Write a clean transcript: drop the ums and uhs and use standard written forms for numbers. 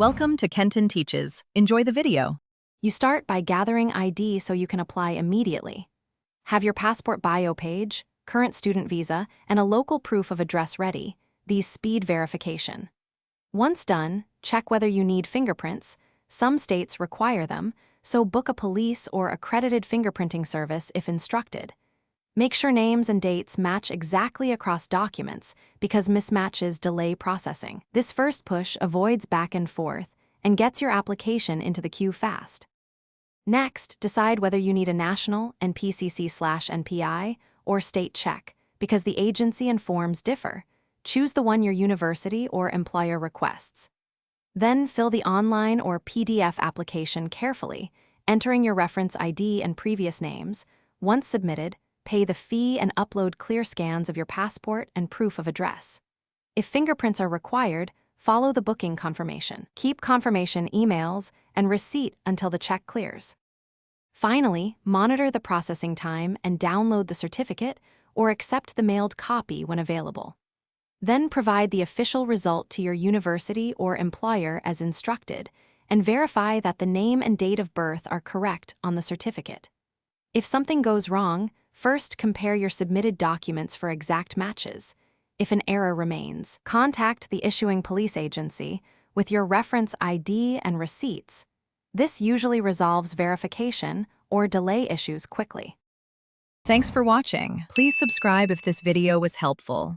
Welcome to Kenton Teaches. Enjoy the video. You start by gathering ID so you can apply immediately. Have your passport bio page, current student visa, and a local proof of address ready. These speed verification. Once done, check whether you need fingerprints. Some states require them, so book a police or accredited fingerprinting service if instructed. Make sure names and dates match exactly across documents because mismatches delay processing. This first push avoids back and forth and gets your application into the queue fast. Next, decide whether you need a national NPCC/NPI or state check because the agency and forms differ. Choose the one your university or employer requests. Then fill the online or PDF application carefully, entering your reference ID and previous names. Once submitted, pay the fee and upload clear scans of your passport and proof of address. If fingerprints are required, follow the booking confirmation. Keep confirmation emails and receipt until the check clears. Finally, monitor the processing time and download the certificate or accept the mailed copy when available. Then provide the official result to your university or employer as instructed and verify that the name and date of birth are correct on the certificate. If something goes wrong, first compare your submitted documents for exact matches. If an error remains, contact the issuing police agency with your reference ID and receipts. This usually resolves verification or delay issues quickly. Thanks for watching. Please subscribe if this video was helpful.